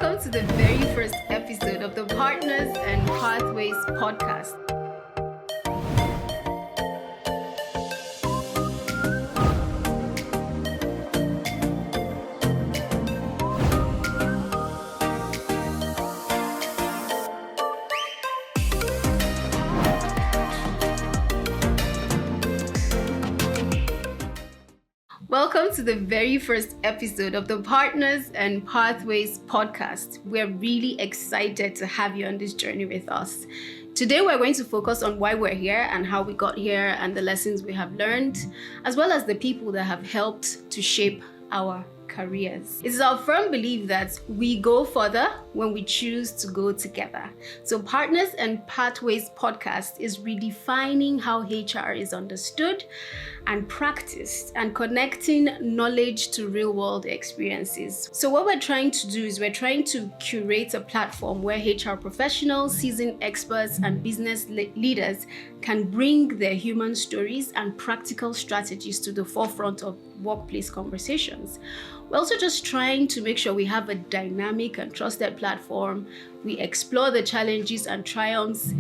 Welcome to the very first episode of the Partners and Pathways podcast. Welcome to the very first episode of the Partners and Pathways podcast. We're really excited to have you on this journey with us. Today, we're going to focus on why we're here and how we got here and the lessons we have learned, as well as the people that have helped to shape our careers. It's our firm belief that we go further when we choose to go together. So Partners and Pathways podcast is redefining how HR is understood and practiced and connecting knowledge to real-world experiences. So what we're trying to do is we're trying to curate a platform where HR professionals, seasoned experts, and business leaders can bring their human stories and practical strategies to the forefront of workplace conversations. We're also just trying to make sure we have a dynamic and trusted platform. We explore the challenges and triumphs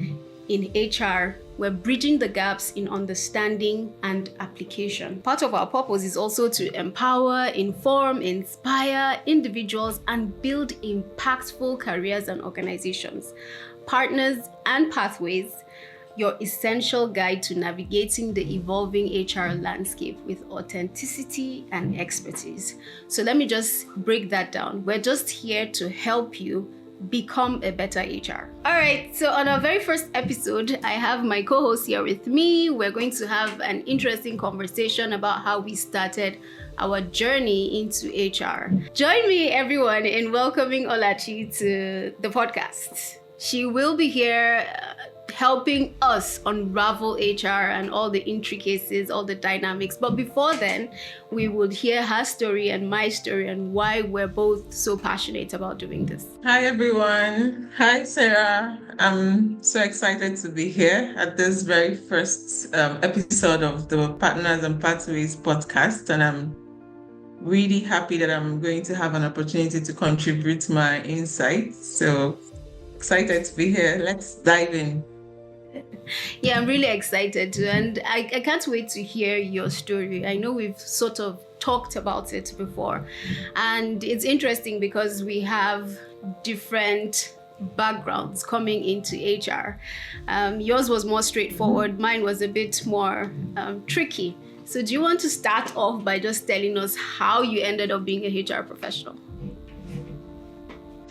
in HR. We're bridging the gaps in understanding and application. Part of our purpose is also to empower, inform, inspire individuals and build impactful careers and organizations. Partners and Pathways, your essential guide to navigating the evolving HR landscape with authenticity and expertise. So let me just break that down. We're just here to help you become a better HR. All right, so on our very first episode, I have my co-host here with me. We're going to have an interesting conversation about how we started our journey into HR. Join me, everyone, in welcoming Olachi to the podcast. She will be here helping us unravel HR and all the intricacies, all the dynamics. But before then, we would hear her story and my story and why we're both so passionate about doing this. Hi, everyone. Hi, Sarah. I'm so excited to be here at this very first episode of the Partners and Pathways podcast. And I'm really happy that I'm going to have an opportunity to contribute my insights. So excited to be here. Let's dive in. Yeah, I'm really excited too, and I can't wait to hear your story. I know we've sort of talked about it before, and it's interesting because we have different backgrounds coming into HR. Yours was more straightforward, mine was a bit more tricky. So do you want to start off by just telling us how you ended up being a HR professional?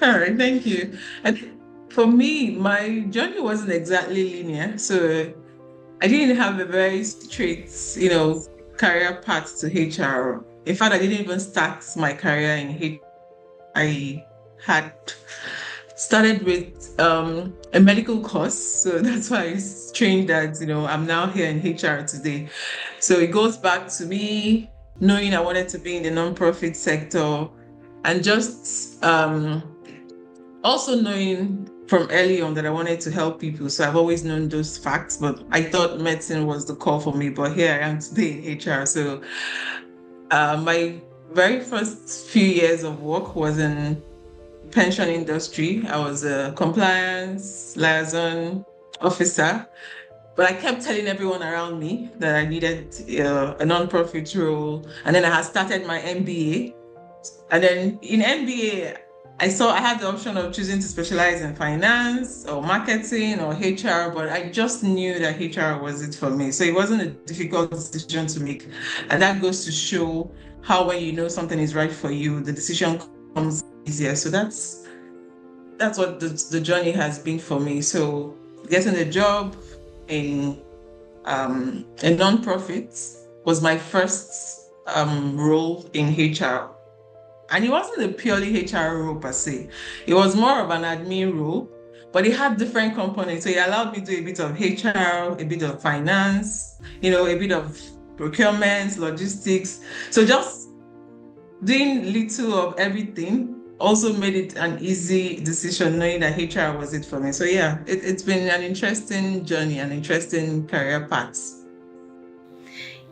All right, thank you. For me, my journey wasn't exactly linear, so I didn't have a very straight, career path to HR. In fact, I didn't even start my career in HR. I had started with a medical course, so that's why it's strange that I'm now here in HR today. So it goes back to me knowing I wanted to be in the nonprofit sector, and just also knowing from early on that I wanted to help people. So I've always known those facts, but I thought medicine was the call for me. But here I am today in HR. So my very first few years of work was in pension industry. I was a compliance liaison officer, but I kept telling everyone around me that I needed a nonprofit role. And then I had started my MBA. And then in MBA, I had the option of choosing to specialize in finance or marketing or HR, but I just knew that HR was it for me. So it wasn't a difficult decision to make. And that goes to show how when you know something is right for you, the decision comes easier. So that's what the journey has been for me. So getting a job in a nonprofit was my first role in HR. And it wasn't a purely HR role per se. It was more of an admin role, but it had different components. So it allowed me to do a bit of HR, a bit of finance, a bit of procurement, logistics. So just doing little of everything also made it an easy decision knowing that HR was it for me. So yeah, it's been an interesting journey, an interesting career path.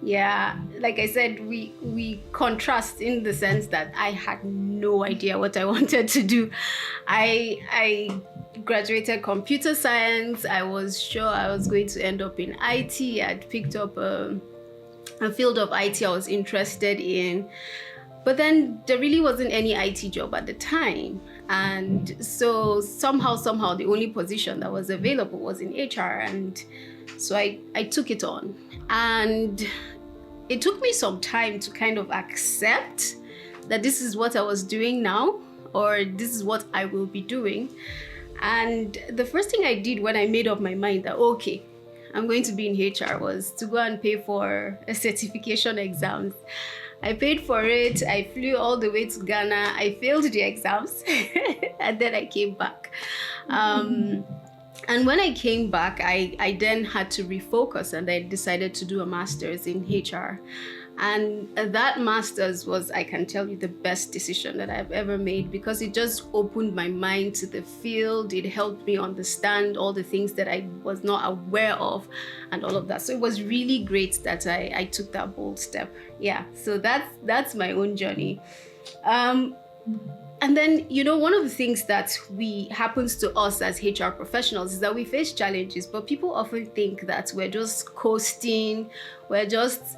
Yeah, like I said, we contrast in the sense that I had no idea what I wanted to do. I graduated computer science. I was sure I was going to end up in IT. I'd picked up a field of IT I was interested in. But then there really wasn't any IT job at the time. And so somehow, the only position that was available was in HR. And so I took it on. And it took me some time to kind of accept that this is what I was doing now, or this is what I will be doing. And the first thing I did when I made up my mind that, okay, I'm going to be in HR, was to go and pay for a certification exams. I paid for it. I flew all the way to Ghana. I failed the exams and then I came back. And when I came back, I then had to refocus, and I decided to do a master's in HR. And that master's was, I can tell you, the best decision that I've ever made, because it just opened my mind to the field. It helped me understand all the things that I was not aware of and all of that. So it was really great that I took that bold step. Yeah, so that's my own journey. And then, one of the things that happens to us as HR professionals is that we face challenges, but people often think that we're just coasting, we're just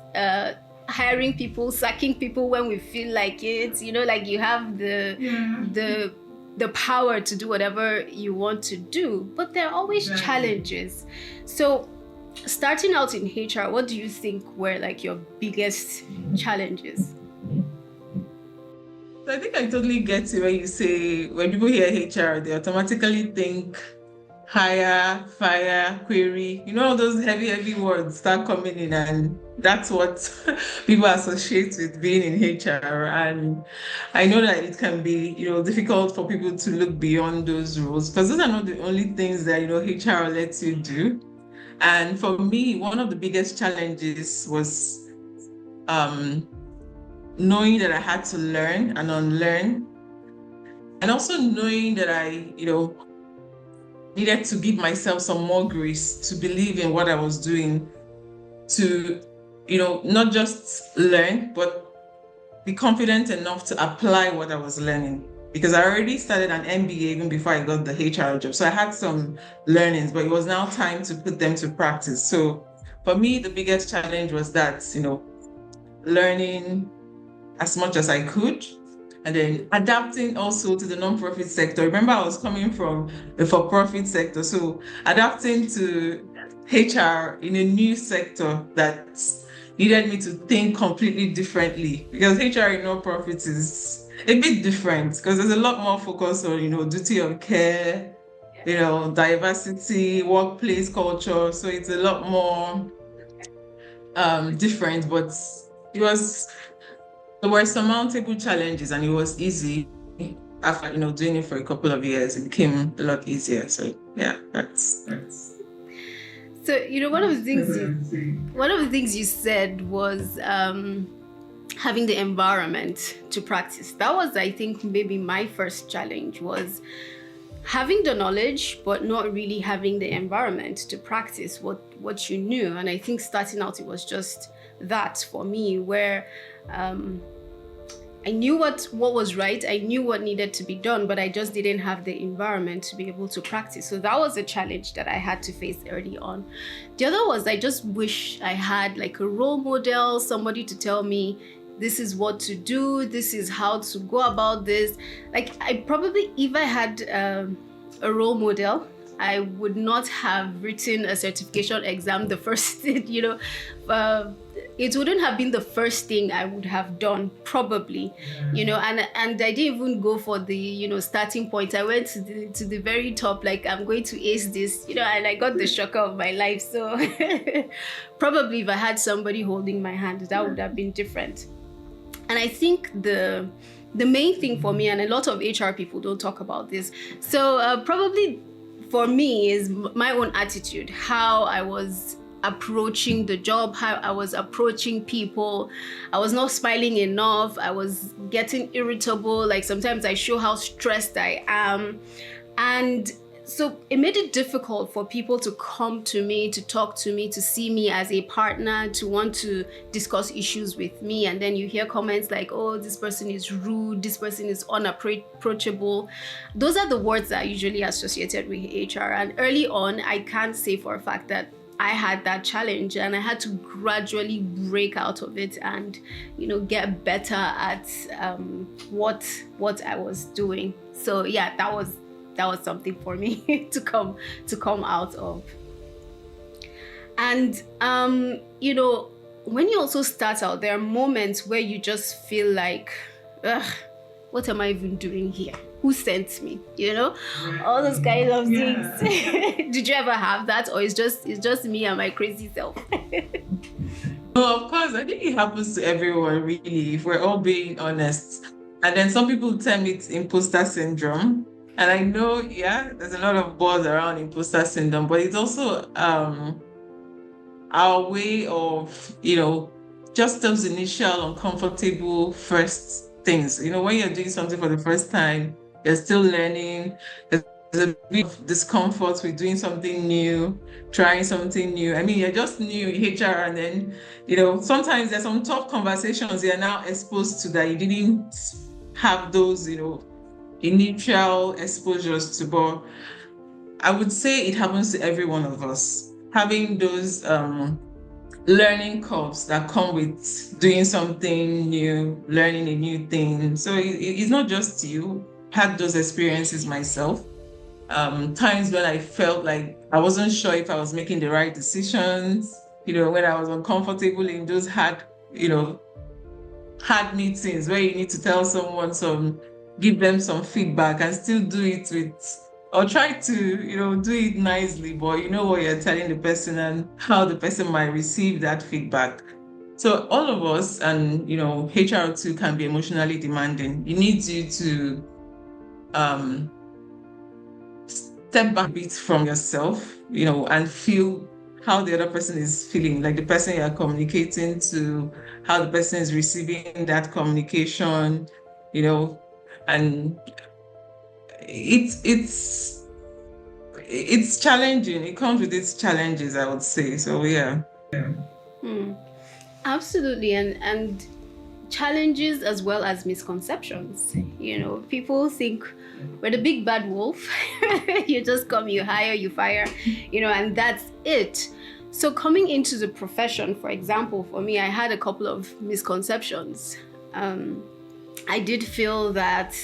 hiring people, sacking people when we feel like it. Like you have the power to do whatever you want to do, but there are always challenges. So starting out in HR, what do you think were like your biggest challenges? I think I totally get it when you say, when people hear HR, they automatically think hire, fire, query. All those heavy words start coming in, and that's what people associate with being in HR. And I know that it can be, difficult for people to look beyond those roles, because those are not the only things that, HR lets you do. And for me, one of the biggest challenges was knowing that I had to learn and unlearn, and also knowing that I, needed to give myself some more grace to believe in what I was doing, to, not just learn, but be confident enough to apply what I was learning. Because I already started an MBA even before I got the HR job. So I had some learnings, but it was now time to put them to practice. So for me, the biggest challenge was that, learning as much as I could, and then adapting also to the non-profit sector. Remember, I was coming from the for-profit sector, so adapting to HR in a new sector that needed me to think completely differently, because HR in non-profit is a bit different, because there's a lot more focus on, duty of care, diversity, workplace culture. So it's a lot more different, but there were surmountable challenges, and it was easy. After doing it for a couple of years, it became a lot easier. So yeah, that's. So one of the things you said was having the environment to practice. That was, I think, maybe my first challenge, was having the knowledge but not really having the environment to practice what you knew. And I think starting out, it was just that for me, where I knew what was right, I knew what needed to be done, but I just didn't have the environment to be able to practice. So that was a challenge that I had to face early on. The other was, I just wish I had like a role model, somebody to tell me, this is what to do, this is how to go about this. Like, I probably, if I had a role model, I would not have written a certification exam the first, it wouldn't have been the first thing I would have done, probably, and I didn't even go for the, starting point. I went to the very top, like, I'm going to ace this, and I got the shocker of my life. So probably if I had somebody holding my hand, that would have been different. And I think the main thing for me, and a lot of HR people don't talk about this, so probably for me, is my own attitude, how I was approaching the job, how I was approaching people. I was not smiling enough. I was getting irritable. Like, sometimes I show how stressed I am. And So it made it difficult for people to come to me, to talk to me, to see me as a partner, to want to discuss issues with me. And then you hear comments like, oh, this person is rude, this person is unapproachable. Those are the words that are usually associated with HR. And early on, I can't say for a fact that I had that challenge, and I had to gradually break out of it and, get better at what I was doing. So yeah, that was something for me to come out of. And when you also start out, there are moments where you just feel like, ugh, what am I even doing here? Who sent me? All those kinds of things. Did you ever have that, or it's just me and my crazy self? Well, of course, I think it happens to everyone, really, if we're all being honest. And then some people tell me it's imposter syndrome. And I know, there's a lot of buzz around imposter syndrome, but it's also our way of, just those initial uncomfortable first things. When you're doing something for the first time, you're still learning. There's a bit of discomfort with doing something new, trying something new. I mean, you're just new in HR, and then, sometimes there's some tough conversations you're now exposed to that you didn't have those, initial exposures to. But I would say it happens to every one of us, having those learning curves that come with doing something new, learning a new thing. So it's not just you. Had those experiences myself. Times when I felt like I wasn't sure if I was making the right decisions, when I was uncomfortable in those hard meetings where you need to tell someone give them some feedback and still do it or try to, do it nicely, but you know what you're telling the person and how the person might receive that feedback. So all of us, and, HR too, can be emotionally demanding. It needs you to step back a bit from yourself, and feel how the other person is feeling, like the person you're communicating to, how the person is receiving that communication, and it's challenging. It comes with its challenges, I would say. So yeah. Absolutely. And challenges as well as misconceptions. People think we're the big bad wolf. You just come, you hire, you fire, and that's it. So coming into the profession, for example, for me, I had a couple of misconceptions. I did feel that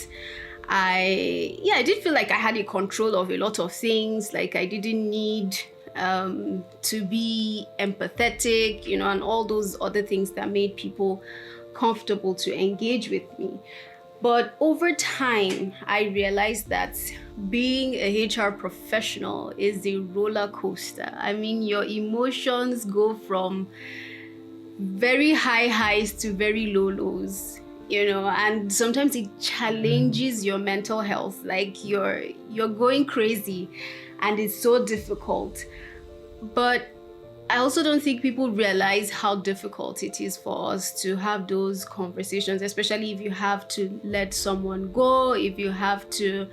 I did feel like I had a control of a lot of things. Like I didn't need to be empathetic, and all those other things that made people comfortable to engage with me. But over time, I realized that being a HR professional is a roller coaster. I mean, your emotions go from very high highs to very low lows, and sometimes it challenges your mental health. Like you're going crazy, and it's so difficult. But I also don't think people realize how difficult it is for us to have those conversations, especially if you have to let someone go, if you have to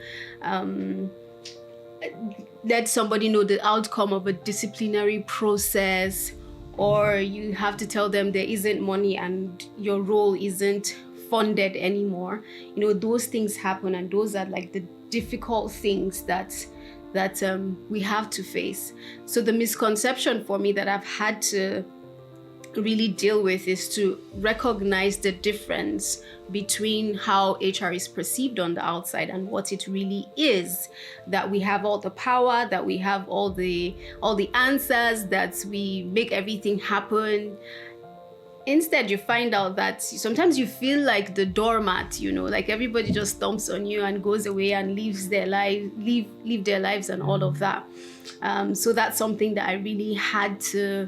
let somebody know the outcome of a disciplinary process, or you have to tell them there isn't money and your role isn't funded anymore. Those things happen, and those are like the difficult things that we have to face. So the misconception for me that I've had to really deal with is to recognize the difference between how HR is perceived on the outside and what it really is. That we have all the power, that we have all the answers, that we make everything happen. Instead, you find out that sometimes you feel like the doormat, like everybody just stomps on you and goes away and live their lives and all of that. So that's something that I really had to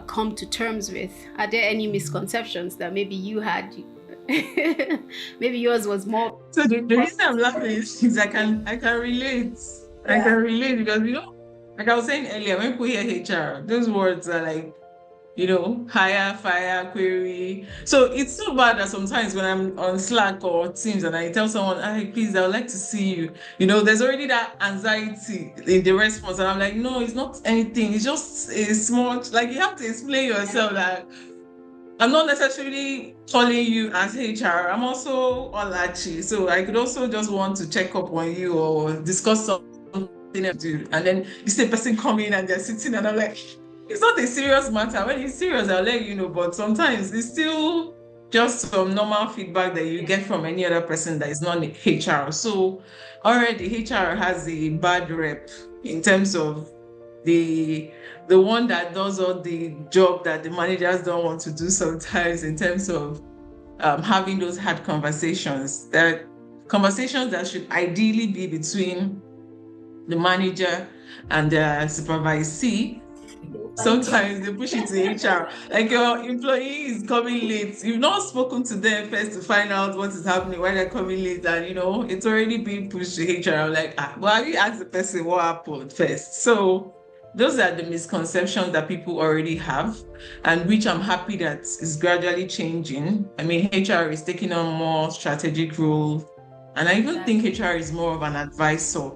come to terms with. Are there any misconceptions that maybe you had? Maybe yours was more. So the reason I'm laughing is I can relate. I can relate because like I was saying earlier, when people hear HR, those words are like hire, fire, query. So it's so bad that sometimes when I'm on Slack or Teams and I tell someone, hey, please, I would like to see you. There's already that anxiety in the response. And I'm like, no, it's not anything. It's just a small, like you have to explain yourself that I'm not necessarily calling you as HR. I'm also Olachi. So I could also just want to check up on you or discuss something to do. And then you see a person coming and they're sitting and I'm like, it's not a serious matter. When it's serious, I'll let you know. But sometimes it's still just some normal feedback that you get from any other person that is not HR. So already HR has a bad rep in terms of the the one that does all the job that the managers don't want to do sometimes in terms of having those hard conversations. That conversations that should ideally be between the manager and the supervisee. Sometimes they push it to HR. Like your employee is coming late. You've not spoken to them first to find out what is happening, why they're coming late, and it's already being pushed to HR. I'm like, well, have you asked the person what happened first? So those are the misconceptions that people already have, and which I'm happy that is gradually changing. I mean, HR is taking on more strategic role, and I even think HR is more of an advisor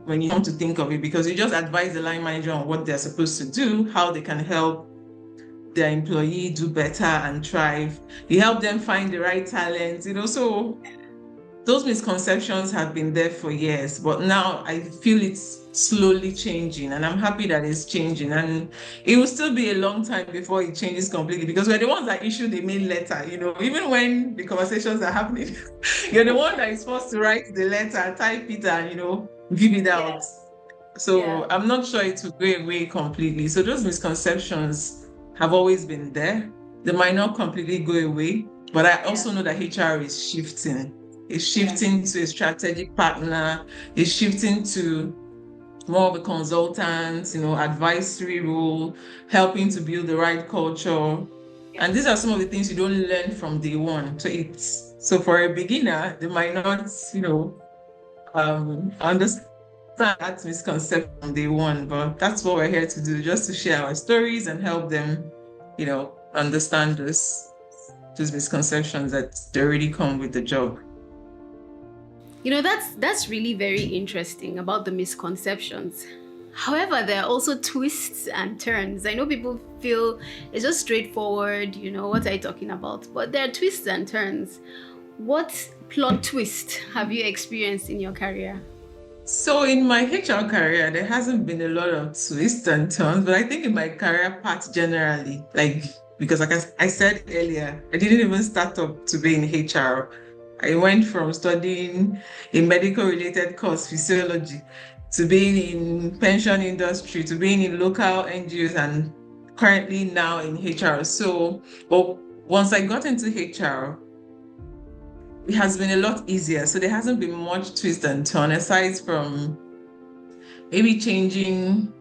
when you come to think of it, because you just advise the line manager on what they're supposed to do, how they can help their employee do better and thrive. You help them find the right talent, so those misconceptions have been there for years, but now I feel it's slowly changing, and I'm happy that it's changing. And it will still be a long time before it changes completely, because we're the ones that issue the main letter, even when the conversations are happening, you're the one that is supposed to write the letter, type it, and give it out. So I'm not sure it will go away completely. So those misconceptions have always been there. They might not completely go away, but I also know that HR is shifting. It's shifting to a strategic partner. It's shifting to more of a consultant, advisory role, helping to build the right culture. And these are some of the things you don't learn from day one. So for a beginner, they might not, understand that misconception on day one, but that's what we're here to do, just to share our stories and help them, understand those misconceptions that they already come with the job. That's really very interesting about the misconceptions. However, there are also twists and turns. I know people feel it's just straightforward, what are you talking about? But there are twists and turns. What plot twist have you experienced in your career? So in my HR career, there hasn't been a lot of twists and turns, but I think in my career path generally, because like I said earlier, I didn't even start up to be in HR. I went from studying a medical related course, physiology, to being in pension industry, to being in local NGOs, and currently now in HR. So, but once I got into HR, it has been a lot easier. So there hasn't been much twist and turn aside from maybe changing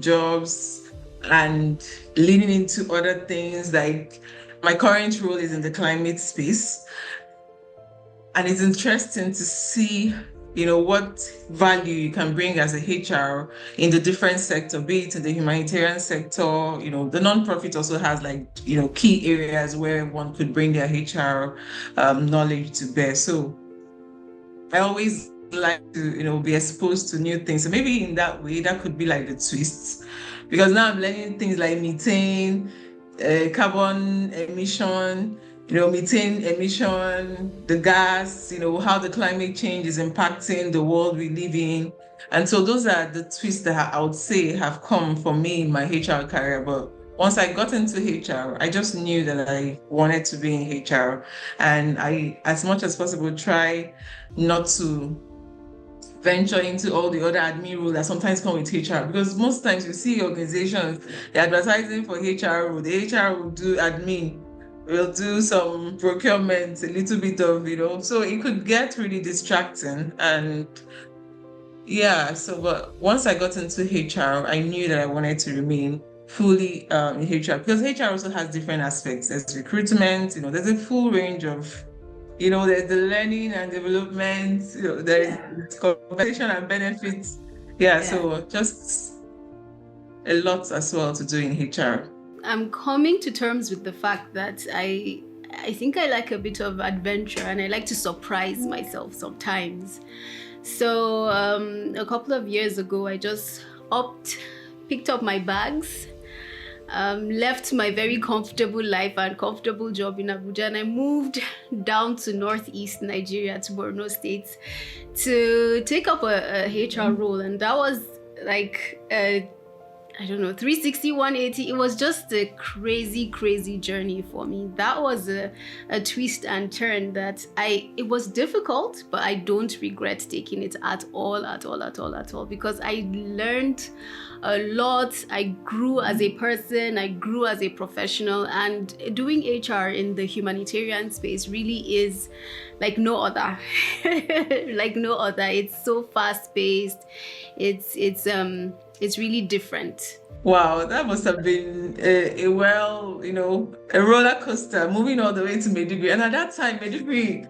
jobs and leaning into other things. Like my current role is in the climate space. And it's interesting to see, what value you can bring as a HR in the different sector, be it in the humanitarian sector, the nonprofit also has key areas where one could bring their HR knowledge to bear. So I always like to, be exposed to new things. So maybe in that way, that could be like the twists, because now I'm learning things like methane, carbon emission, methane emission, the gas, how the climate change is impacting the world we live in. And so those are the twists that I would say have come for me in my HR career. But once I got into HR, I just knew that I wanted to be in HR. And I, as much as possible, try not to venture into all the other admin roles that sometimes come with HR, because most times you see organizations, they're advertising for HR role. The HR will do admin, will do some procurement, a little bit of, so it could get really distracting. And but once I got into HR, I knew that I wanted to remain fully in HR, because HR also has different aspects. There's recruitment, there's a full range of, there's the learning and development, there's compensation and benefits. So just a lot as well to do in HR. I'm coming to terms with the fact that I think I like a bit of adventure, and I like to surprise myself sometimes. So a couple of years ago, I just picked up my bags, left my very comfortable life and comfortable job in Abuja, and I moved down to northeast Nigeria, to Borno State, to take up a HR role. And that was like I don't know, 360, 180. It was just a crazy, crazy journey for me. That was a twist and turn that it was difficult, but I don't regret taking it at all, because I learned a lot. I grew as a person, I grew as a professional, and doing HR in the humanitarian space really is like no other. Like no other. It's so fast paced. It's really different. Wow, that must have been a roller coaster moving all the way to Maiduguri. And at that time, Maiduguri,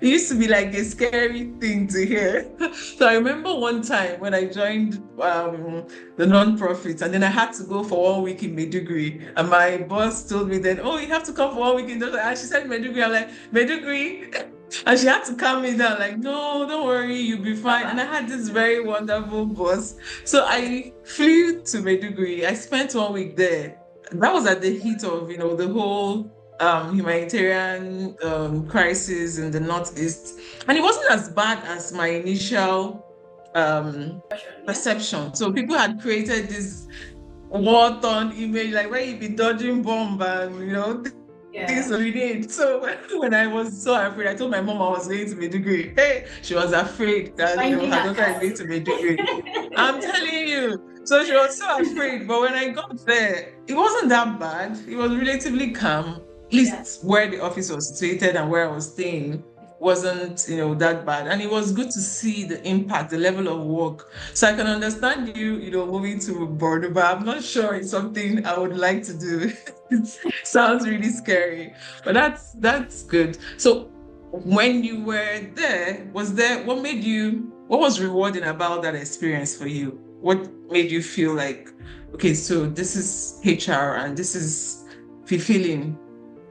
it used to be like a scary thing to hear. So I remember one time when I joined the non-profit, and then I had to go for 1 week in Maiduguri. And my boss told me then, oh, you have to come for 1 week in Maiduguri. And she said Maiduguri. I'm like, Maiduguri? And she had to calm me down, like, no, don't worry, you'll be fine. And I had this very wonderful boss. So I flew to Maiduguri. I spent 1 week there. That was at the heat of, the whole humanitarian crisis in the Northeast. And it wasn't as bad as my initial perception. So people had created this war-torn image, like where you'd be dodging bomb and, things we did. So when I was so afraid, I told my mom I was going to Maiduguri. Hey, she was afraid that her daughter is going to Maiduguri. I'm telling you. So she was so afraid. But when I got there, it wasn't that bad. It was relatively calm. At least where the office was situated and where I was staying wasn't, that bad. And it was good to see the impact, the level of work. So I can understand you, moving to Bordeaux, but I'm not sure it's something I would like to do. It sounds really scary, but that's good. So when you were there, what was rewarding about that experience for you? What made you feel like, okay, so this is HR and this is fulfilling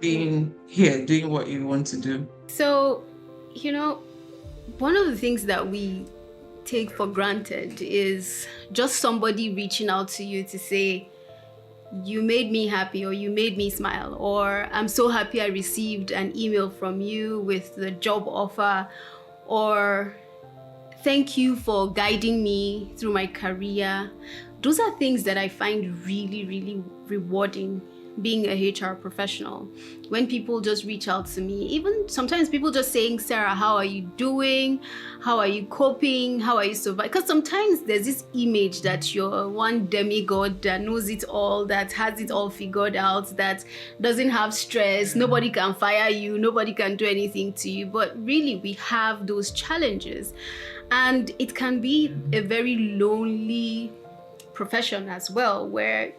being here, doing what you want to do? So, one of the things that we take for granted is just somebody reaching out to you to say, you made me happy, or you made me smile, or I'm so happy I received an email from you with the job offer, or thank you for guiding me through my career. Those are things that I find really, really rewarding being a HR professional. When people just reach out to me, even sometimes people just saying, Sarah, how are you doing? How are you coping? How are you surviving? Because sometimes there's this image that you're one demigod that knows it all, that has it all figured out, that doesn't have stress, nobody can fire you, nobody can do anything to you. But really, we have those challenges. And it can be a very lonely profession as well, where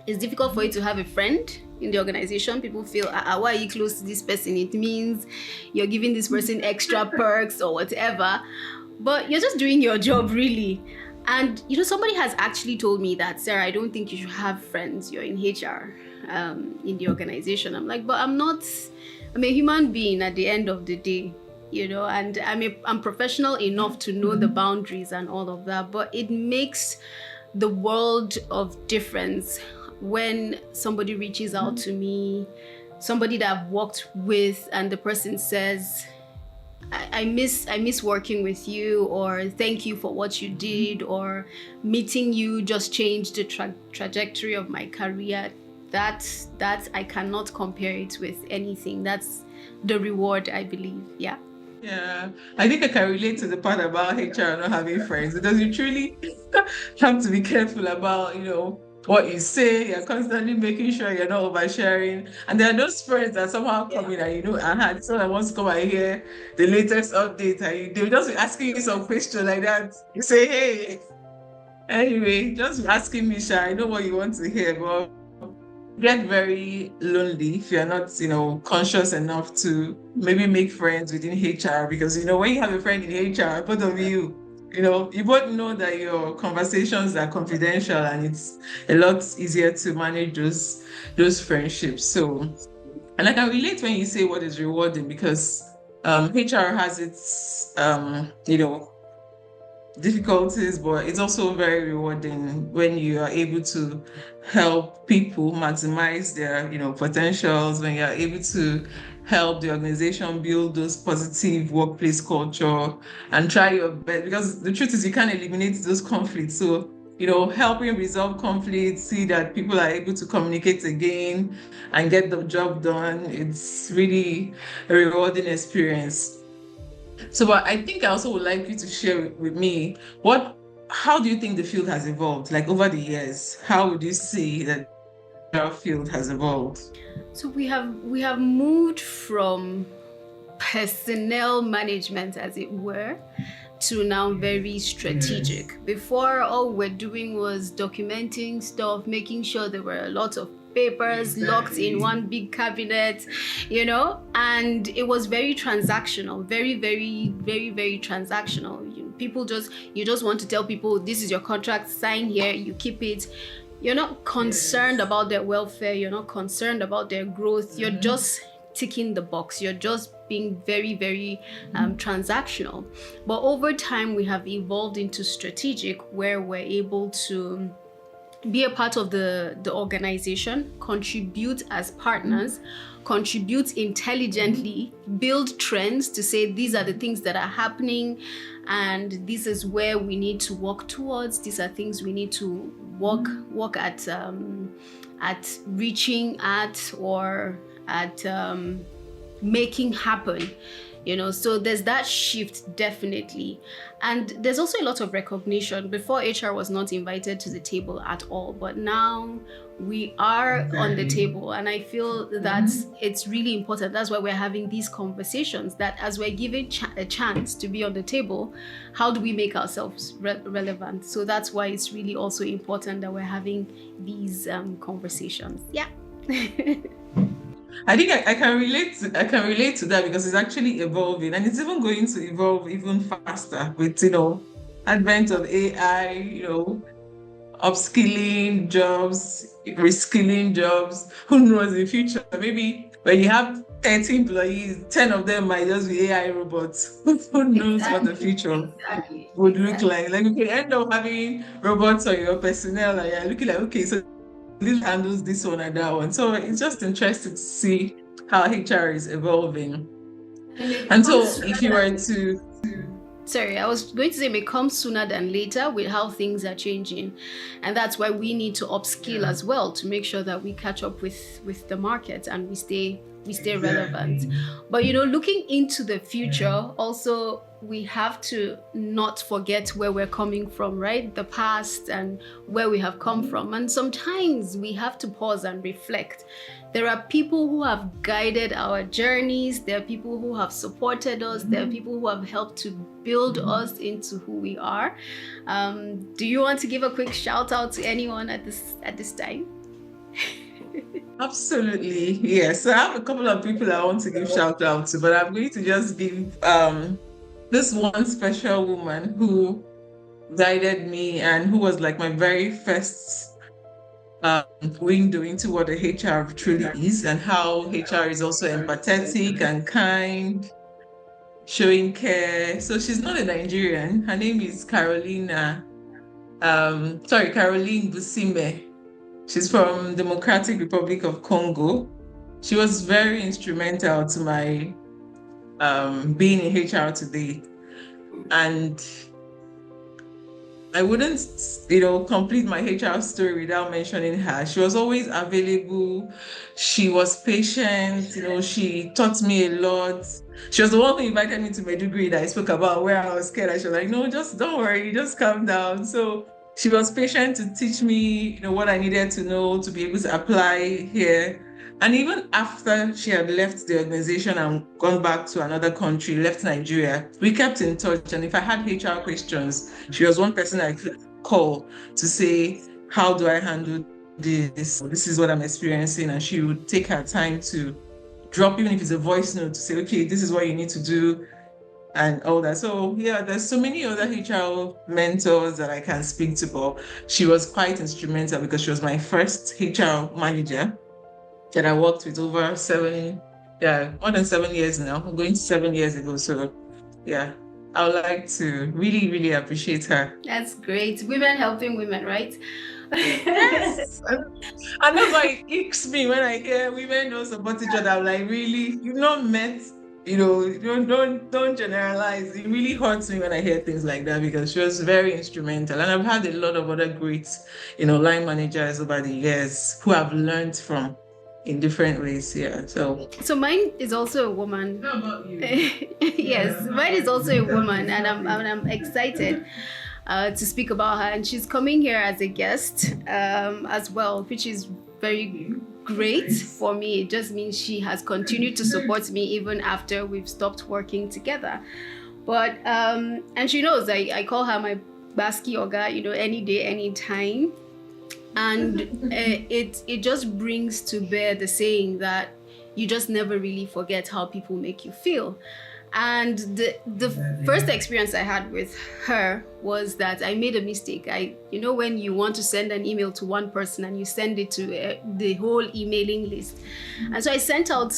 it's difficult for you to have a friend in the organization. People feel, why are you close to this person? It means you're giving this person extra perks or whatever, but you're just doing your job, really. And somebody has actually told me that, Sarah, I don't think you should have friends. You're in HR in the organization. I'm like, but I'm a human being at the end of the day, and I'm professional enough to know the boundaries and all of that, but it makes the world of difference when somebody reaches out to me, somebody that I've worked with, and the person says, I miss working with you, or thank you for what you did, or meeting you just changed the trajectory of my career. That I cannot compare it with anything. That's the reward, I believe. Yeah. Yeah, I think I can relate to the part about HR not having friends, because you truly have to be careful about, what you say. You're constantly making sure you're not oversharing. And there are those friends that somehow come in and, I had someone wants to come and hear the latest update, and they'll just be asking you some question like that. You say, hey, anyway, just asking me, Sha, I know what you want to hear, but get very lonely if you're not, conscious enough to maybe make friends within HR, because when you have a friend in HR, both of you You both know that your conversations are confidential, and it's a lot easier to manage those friendships. So, and I can relate when you say what is rewarding, because HR has its difficulties, but it's also very rewarding when you are able to help people maximize their potentials, when you're able to help the organization build those positive workplace culture and try your best, because the truth is you can't eliminate those conflicts. So helping resolve conflicts, see that people are able to communicate again and get the job done, it's really a rewarding experience. So, but I think I also would like you to share with me how do you think the field has evolved? Like over the years, how would you see that our field has evolved? So we have moved from personnel management, as it were, to now very strategic. Before, all we're doing was documenting stuff, making sure there were a lot of papers locked in one big cabinet, and it was very transactional, very, very, very, very transactional. You just want to tell people, this is your contract, sign here, you keep it. You're not concerned about their welfare, you're not concerned about their growth, you're just ticking the box, you're just being very, very transactional. But over time, we have evolved into strategic, where we're able to be a part of the organization, contribute as partners, contribute intelligently, build trends to say these are the things that are happening and this is where we need to work towards. These are things we need to work at reaching at, or at making happen. So there's that shift, definitely. And there's also a lot of recognition. Before, HR was not invited to the table at all, but now we are on the table, and I feel that it's really important. That's why we're having these conversations, that as we're given a chance to be on the table, how do we make ourselves relevant? So that's why it's really also important that we're having these conversations. Yeah. I think I can relate to that, because it's actually evolving, and it's even going to evolve even faster with advent of AI, upskilling jobs, reskilling jobs. Who knows in the future? Maybe when you have 30 employees, 10 of them might just be AI robots. Who knows what the future would look like? Like, we could end up having robots on your personnel, and you're looking like, okay, so this handles this one and that one. So it's just interesting to see how HR is evolving. And so if you were to Sorry, I was going to say, may come sooner than later with how things are changing. And that's why we need to upskill as well, to make sure that we catch up with the market and we stay relevant. But looking into the future, also we have to not forget where we're coming from, right? The past and where we have come from. And sometimes we have to pause and reflect. There are people who have guided our journeys. There are people who have supported us. There are people who have helped to build us into who we are. Do you want to give a quick shout out to anyone at this time? Absolutely, yes. So I have a couple of people I want to give shout out to, but I'm going to just give this one special woman who guided me and who was like my very first window into what a HR truly is, and how HR is also empathetic and kind, showing care. So she's not a Nigerian. Her name is Caroline Busime. She's from Democratic Republic of Congo. She was very instrumental to my being in HR today. And I wouldn't, complete my HR story without mentioning her. She was always available. She was patient. She taught me a lot. She was the one who invited me to Maiduguri that I spoke about, where I was scared. She was like, no, just don't worry, just calm down. So she was patient to teach me, what I needed to know to be able to apply here. And even after she had left the organization and gone back to another country, left Nigeria, we kept in touch. And if I had HR questions, she was one person I could call to say, how do I handle this? This is what I'm experiencing. And she would take her time to drop, even if it's a voice note, to say, okay, this is what you need to do. and all that. So yeah, there's so many other HR mentors that I can speak to, but she was quite instrumental because she was my first HR manager that I worked with over more than 7 years now. I'm going to 7 years ago. So yeah, I would like to really, really appreciate her. That's great. Women helping women, right? Yes. And that's why it icks me when I hear women don't support each other. I'm like, really? You've not met, don't generalize. It really hurts me when I hear things like that because she was very instrumental. And I've had a lot of other great, line managers over the years who I've learned from in different ways. Yeah. So mine is also a woman. how about you? Yes, mine is also a woman, and I'm excited to speak about her. And she's coming here as a guest as well, which is very great for me. It just means she has continued to support me even after we've stopped working together. But and she knows I call her my Basky Oga, any day, any time. And it just brings to bear the saying that you just never really forget how people make you feel. And the first experience I had with her was that I made a mistake. When you want to send an email to one person and you send it to the whole emailing list. And so I sent out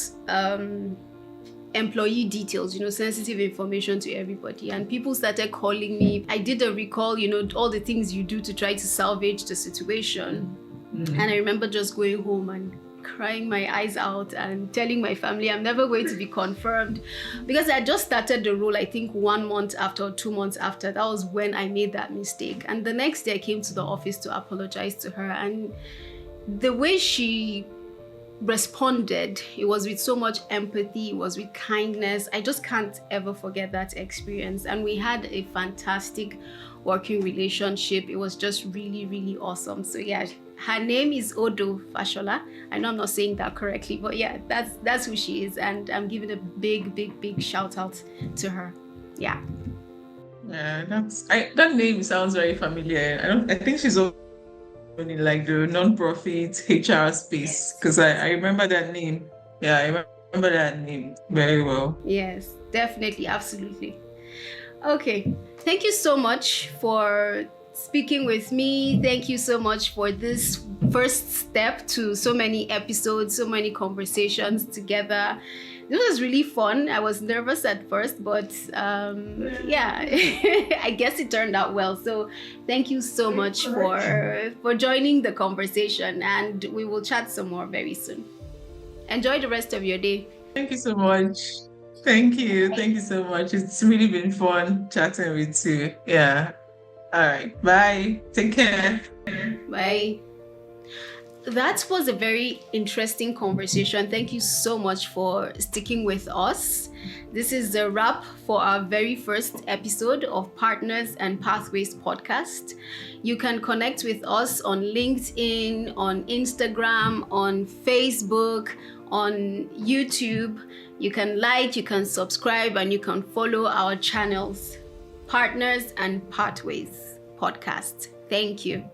employee details, sensitive information to everybody. And people started calling me. I did a recall, all the things you do to try to salvage the situation. And I remember just going home and crying my eyes out and telling my family I'm never going to be confirmed, because I just started the role, I think 1 month after or 2 months after. That was when I made that mistake. And the next day I came to the office to apologize to her, and the way she responded, it was with so much empathy, it was with kindness. I just can't ever forget that experience. And we had a fantastic working relationship. It was just really, really awesome. So yeah, her name is Odo Fashola. I know I'm not saying that correctly, but yeah, that's who she is, and I'm giving a big shout out to her. Yeah. Yeah, that name sounds very familiar. I think she's in like the non-profit HR space, because I remember that name. Yeah, I remember that name very well. Yes, definitely, absolutely. Okay, thank you so much for speaking with me. Thank you so much for this first step to so many episodes, so many conversations together. This was really fun. I was nervous at first, but yeah, I guess it turned out well. So thank you so much for joining the conversation, and we will chat some more very soon. Enjoy the rest of your day. Thank you so much. Thank you. Thank you so much. It's really been fun chatting with you. Yeah. All right. Bye. Take care. Bye. That was a very interesting conversation. Thank you so much for sticking with us. This is the wrap for our very first episode of Partners and Pathways podcast. You can connect with us on LinkedIn, on Instagram, on Facebook, on YouTube. You can like, you can subscribe, and you can follow our channels. Partners and Pathways podcast. Thank you.